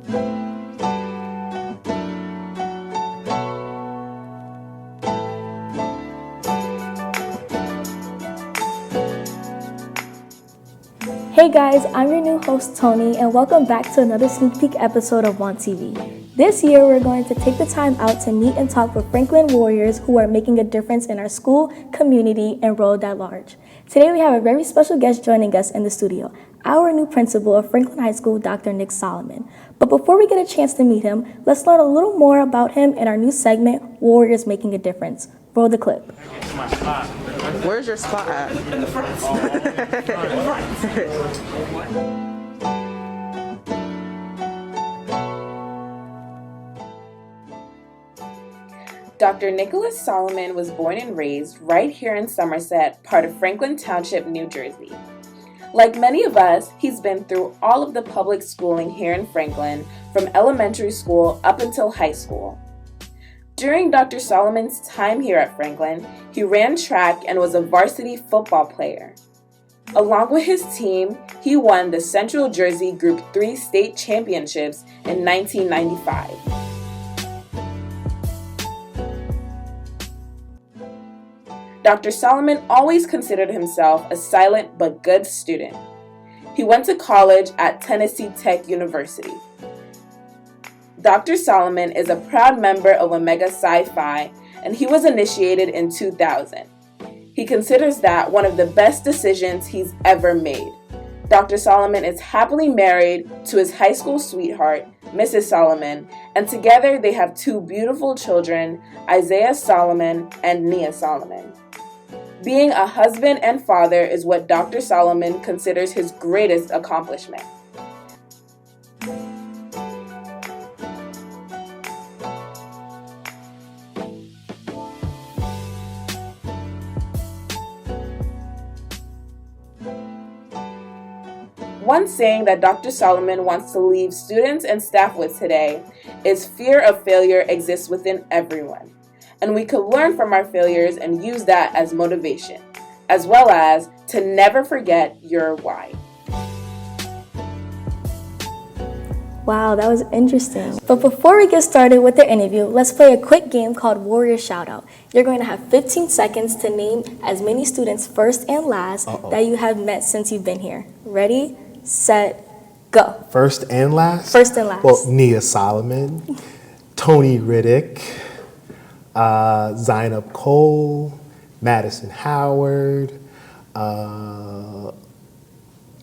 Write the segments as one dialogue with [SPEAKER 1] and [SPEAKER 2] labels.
[SPEAKER 1] Hey guys, I'm your new host Tony, and welcome back to another sneak peek episode of Want TV. This year, we're going to take the time out to meet and talk with Franklin warriors who are making a difference in our school, community, and world at large. Today, we have a very special guest joining us in the studio, our new principal of Franklin High School, Dr. Nick Solomon. But before we get a chance to meet him, let's learn a little more about him in our new segment, Warriors Making a Difference. Roll the clip.
[SPEAKER 2] Where's your spot at? In the front. Dr. Nicholas Solomon was born and raised right here in Somerset, part of Franklin Township, New Jersey. Like many of us, he's been through all of the public schooling here in Franklin, from elementary school up until high school. During Dr. Solomon's time here at Franklin, he ran track and was a varsity football player. Along with his team, he won the Central Jersey Group 3 state championships in 1995. Dr. Solomon always considered himself a silent but good student. He went to college at Tennessee Tech University. Dr. Solomon is a proud member of Omega Psi Phi, and he was initiated in 2000. He considers that one of the best decisions he's ever made. Dr. Solomon is happily married to his high school sweetheart, Mrs. Solomon, and together they have two beautiful children, Isaiah Solomon and Nia Solomon. Being a husband and father is what Dr. Solomon considers his greatest accomplishment. One saying that Dr. Solomon wants to leave students and staff with today is fear of failure exists within everyone, and we could learn from our failures and use that as motivation, as well as to never forget your why.
[SPEAKER 1] Wow, that was interesting. But before we get started with the interview, let's play a quick game called Warrior Shoutout. You're going to have 15 seconds to name as many students first and last that you have met since you've been here. Ready, set, go.
[SPEAKER 3] First and last?
[SPEAKER 1] First and last.
[SPEAKER 3] Well, Nia Solomon, Tony Riddick, Zainab Cole, Madison Howard, I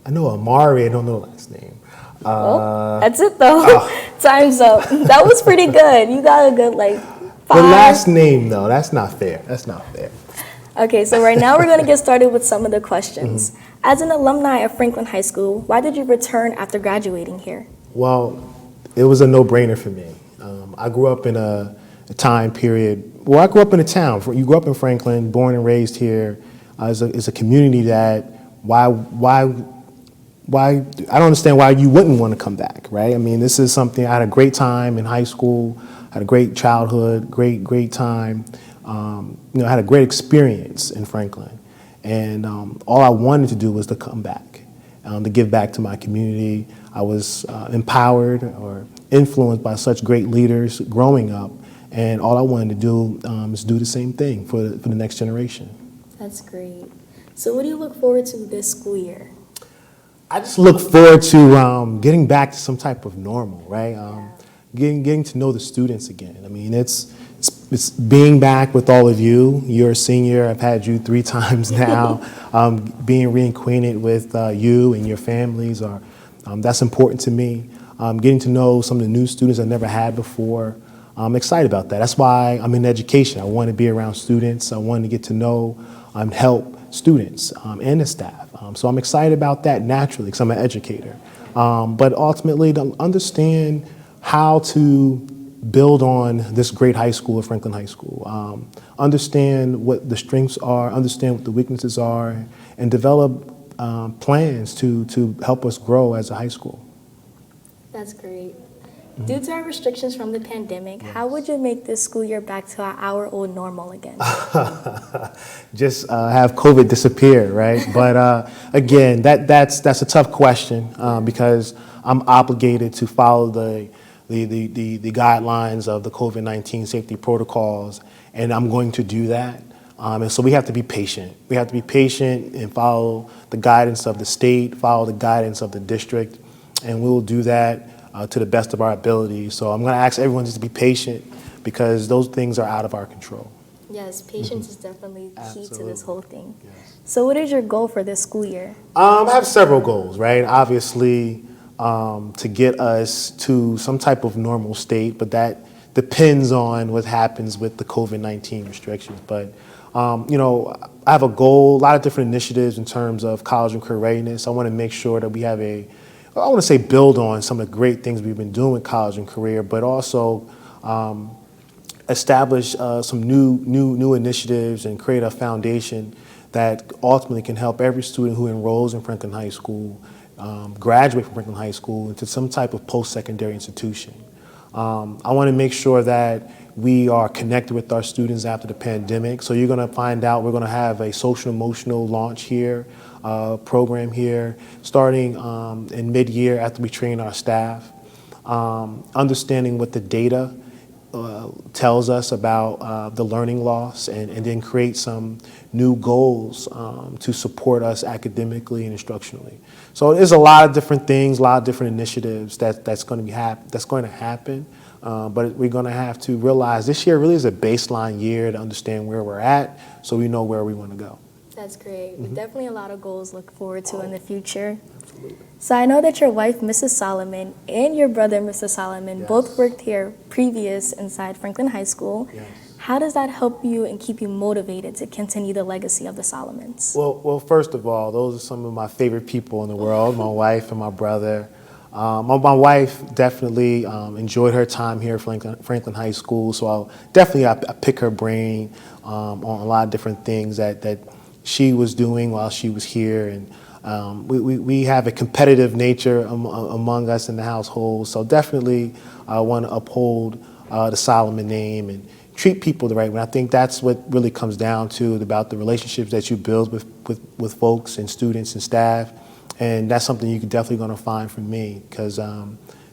[SPEAKER 3] know Amari, I don't know the last name.
[SPEAKER 1] That's it though. Time's up. That was pretty good. You got a good 5.
[SPEAKER 3] The last name though, that's not fair. That's not fair.
[SPEAKER 1] Okay, so right now we're going to get started with some of the questions. As an alumni of Franklin High School, why did you return after graduating here?
[SPEAKER 3] Well, it was a no-brainer for me. I grew up in a time period, well, I grew up in a town. You grew up in Franklin, born and raised here. It's a community that, why, I don't understand why you wouldn't want to come back, right? I mean, this is something, I had a great time in high school, had a great childhood, great time. I had a great experience in Franklin. And all I wanted to do was to come back, to give back to my community. I was empowered or influenced by such great leaders growing up. And all I wanted to do is do the same thing for the next generation.
[SPEAKER 1] That's great. So what do you look forward to this school year?
[SPEAKER 3] I just look forward to getting back to some type of normal, right? Getting to know the students again. I mean, it's being back with all of you. You're a senior. I've had you 3 times now. Being reacquainted with you and your families that's important to me. Getting to know some of the new students I never had before. I'm excited about that. That's why I'm in education. I want to be around students. I want to get to know and help students and the staff. So I'm excited about that naturally because I'm an educator. But ultimately to understand how to build on this great high school at Franklin High School. Understand what the strengths are, understand what the weaknesses are, and develop plans to help us grow as a high school.
[SPEAKER 1] That's great. Due to our restrictions from the pandemic, how would you make this school year back to our old normal again?
[SPEAKER 3] Just have COVID disappear, right? But again, that's a tough question because I'm obligated to follow the guidelines of the COVID-19 safety protocols, and I'm going to do that. And so we have to be patient. We have to be patient and follow the guidance of the state, follow the guidance of the district, and we will do that to the best of our ability. So I'm going to ask everyone just to be patient because those things are out of our control.
[SPEAKER 1] Yes, patience is definitely key to this whole thing.
[SPEAKER 3] Yes.
[SPEAKER 1] So what is your goal for this school year?
[SPEAKER 3] I have several goals, right? Obviously, to get us to some type of normal state, but that depends on what happens with the COVID-19 restrictions. But, I have a goal, a lot of different initiatives in terms of college and career readiness. I want to make sure that we have I want to say build on some of the great things we've been doing with college and career, but also establish some new initiatives and create a foundation that ultimately can help every student who enrolls in Franklin High School graduate from Franklin High School into some type of post-secondary institution. I want to make sure that we are connected with our students after the pandemic. So you're going to find out we're going to have a social emotional launch here, program here, starting in mid-year after we train our staff. Understanding what the data tells us about the learning loss and then create some new goals to support us academically and instructionally. So there's a lot of different things, a lot of different initiatives that's going to happen. But we're going to have to realize this year really is a baseline year to understand where we're at so we know where we want to go.
[SPEAKER 1] That's great. Definitely a lot of goals to look forward to in the future. Absolutely. So I know that your wife, Mrs. Solomon, and your brother, Mr. Solomon, both worked here previous inside Franklin High School.
[SPEAKER 3] Yes.
[SPEAKER 1] How does that help you and keep you motivated to continue the legacy of the Solomons?
[SPEAKER 3] Well, first of all, those are some of my favorite people in the world, my wife and my brother. My wife definitely enjoyed her time here at Franklin High School, so I pick her brain on a lot of different things that she was doing while she was here, and we have a competitive nature among us in the household, so definitely I want to uphold the Solomon name and treat people the right way. I think that's what really comes down to about the relationships that you build with folks and students and staff. And that's something you're definitely going to find from me because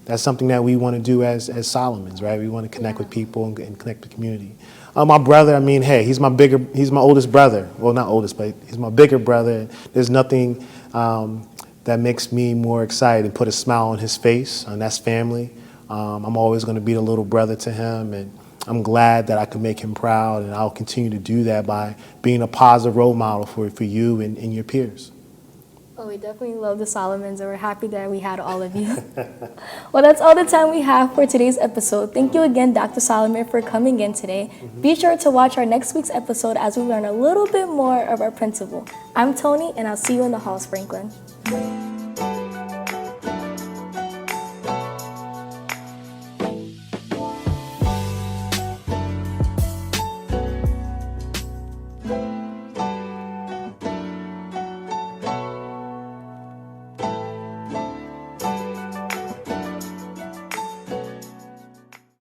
[SPEAKER 3] that's something that we want to do as Solomons, right? We want to connect with people and connect with the community. My brother, he's my oldest brother. Well, not oldest, but he's my bigger brother. There's nothing that makes me more excited and put a smile on his face, and that's family. I'm always going to be the little brother to him, and I'm glad that I can make him proud, and I'll continue to do that by being a positive role model for you and your peers.
[SPEAKER 1] Oh, we definitely love the Solomons, and we're happy that we had all of you. Well, that's all the time we have for today's episode. Thank you again, Dr. Solomon, for coming in today. Be sure to watch our next week's episode as we learn a little bit more of our principal. I'm Tony, and I'll see you in the halls, Franklin.